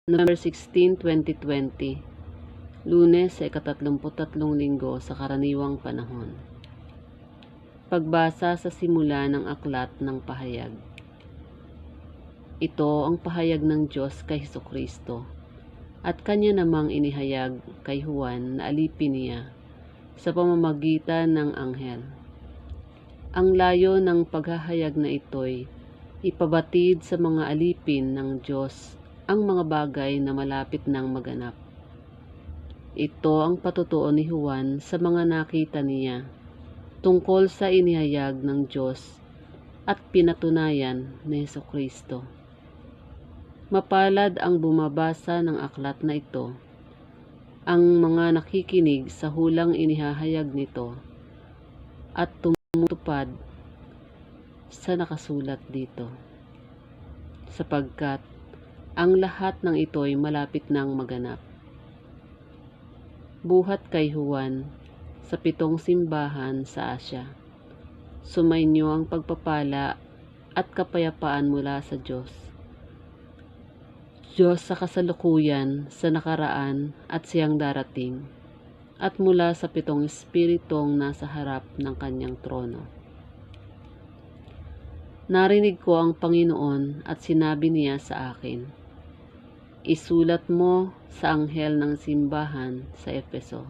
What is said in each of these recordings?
November 16, 2020, Lunes sa ika-33 linggo sa karaniwang panahon. Pagbasa sa simula ng aklat ng pahayag. Ito ang pahayag ng Diyos kay Hesukristo at kanya namang inihayag kay Juan na alipin niya sa pamamagitan ng anghel. Ang layo ng paghahayag na ito'y ipabatid sa mga alipin ng Diyos ang mga bagay na malapit nang maganap. Ito ang patutuo ni Juan sa mga nakita niya tungkol sa inihayag ng Diyos at pinatunayan ni Hesukristo. Mapalad ang bumabasa ng aklat na ito, ang mga nakikinig sa hulang inihahayag nito at tumutupad sa nakasulat dito, sapagkat ang lahat ng ito'y malapit nang maganap. Buhat kay Juan sa 7 simbahan sa Asya. Sumainyo ang pagpapala at kapayapaan mula sa Diyos. Diyos sa kasalukuyan, sa nakaraan at siyang darating, at mula sa 7 espiritong nasa harap ng kanyang trono. Narinig ko ang Panginoon at sinabi niya sa akin, isulat mo sa anghel ng simbahan sa Efeso.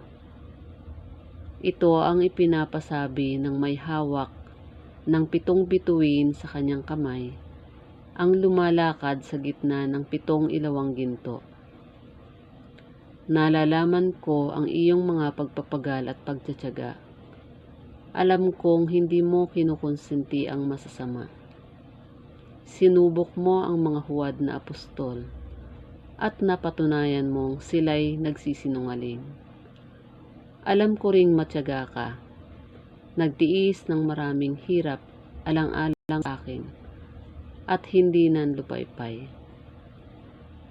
Ito ang ipinapasabi ng may hawak ng 7 bituin sa kanyang kamay, ang lumalakad sa gitna ng 7 ilawang ginto. Nalalaman ko ang iyong mga pagpapagal at pagtitiyaga. Alam kong hindi mo kinukonsinti ang masasama. Sinubok mo ang mga huwad na apostol at napatunayan mong sila'y nagsisinungaling. Alam ko ring matyaga ka, nagtiis ng maraming hirap alang-alang sa akin, at hindi nanlupaypay.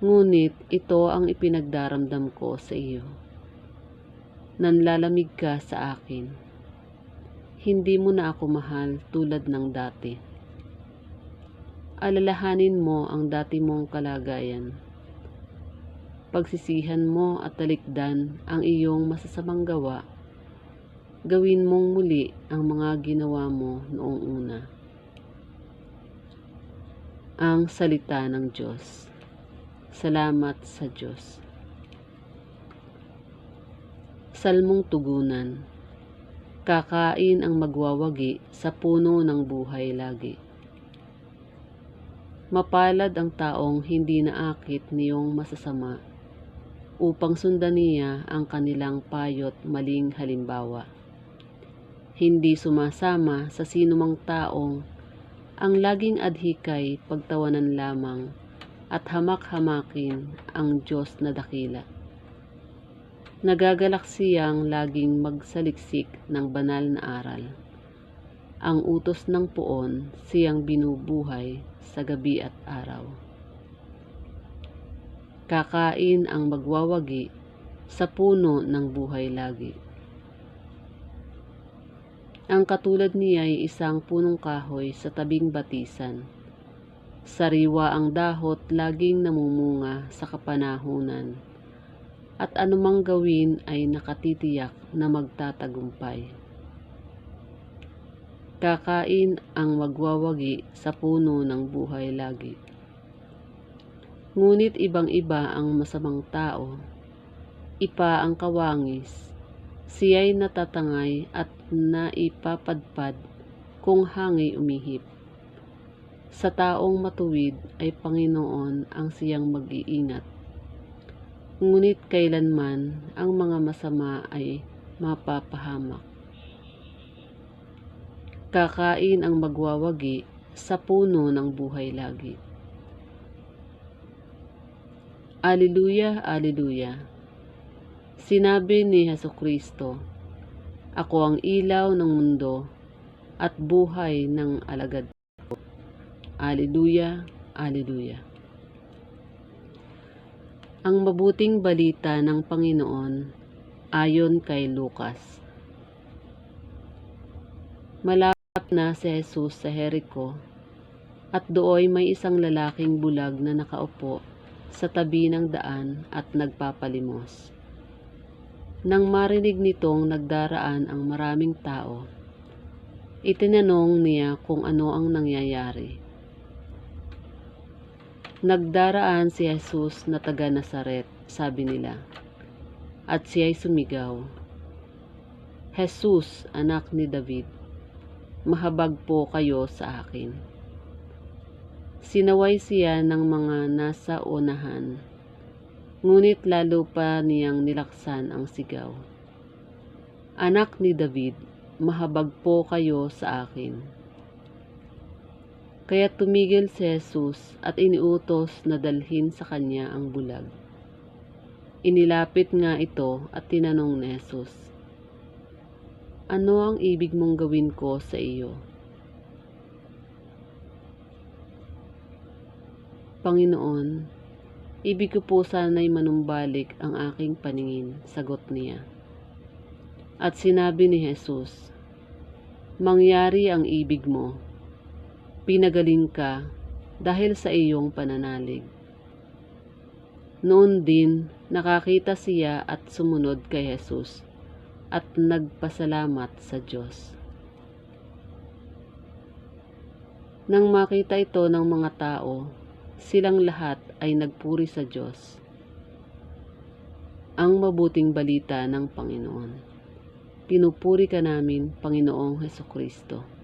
Ngunit ito ang ipinagdaramdam ko sa iyo. Nanlalamig ka sa akin. Hindi mo na ako mahal tulad ng dati. Alalahanin mo ang dati mong kalagayan. Pagsisihan mo at talikdan ang iyong masasamang gawa. Gawin mong muli ang mga ginawa mo noong una. Ang salita ng Diyos. Salamat sa Diyos. Salmong tugunan. Kakain ang magwawagi sa puno ng buhay lagi. Mapalad ang taong hindi naakit niyong masasama, upang sundan niya ang kanilang payot maling halimbawa. Hindi sumasama sa sinumang taong ang laging adhikay pagtawanan lamang at hamak-hamakin ang Diyos na dakila. Nagagalak siyang laging magsaliksik ng banal na aral. Ang utos ng poon siyang binubuhay sa gabi at araw. Kakain ang magwawagi sa puno ng buhay lagi. Ang katulad niya ay isang punong kahoy sa tabing batisan. Sariwa ang dahot, laging namumunga sa kapanahunan, at anumang gawin ay nakatitiyak na magtatagumpay. Kakain ang magwawagi sa puno ng buhay lagi. Ngunit ibang-iba ang masamang tao, ipa ang kawangis, siya'y natatangay at naipapadpad kung hangin umihip. Sa taong matuwid ay Panginoon ang siyang mag-iingat. Ngunit kailanman ang mga masama ay mapapahamak. Kakain ang magwawagi sa puno ng buhay lagi. Alleluia, Alleluia. Sinabi ni Hesukristo, ako ang ilaw ng mundo at buhay ng alagad ko. Alleluia, Alleluia. Ang mabuting balita ng Panginoon ayon kay Lucas. Malapit na si Jesus sa Jericho, at dooy may isang lalaking bulag na nakaupo sa tabi ng daan at nagpapalimos. Nang marinig nitong nagdaraan ang maraming tao, itinanong niya kung ano ang nangyayari. Nagdaraan si Jesus na taga Nazaret, sabi nila, at siya'y sumigaw, Jesus, anak ni David, mahabag po kayo sa akin. Sinaway siya ng mga nasa unahan, ngunit lalo pa niyang nilaksan ang sigaw. Anak ni David, mahabag po kayo sa akin. Kaya tumigil si Jesus at iniutos na dalhin sa kanya ang bulag. Inilapit nga ito at tinanong ni Jesus, ano ang ibig mong gawin ko sa iyo? Panginoon, ibig ko po sana'y manumbalik ang aking paningin, sagot niya. At sinabi ni Jesus, mangyari ang ibig mo. Pinagaling ka dahil sa iyong pananalig. Noon din, nakakita siya at sumunod kay Jesus at nagpasalamat sa Diyos. Nang makita ito ng mga tao, silang lahat ay nagpuri sa Diyos. Ang mabuting balita ng Panginoon. Pinupuri ka namin, Panginoong Hesukristo.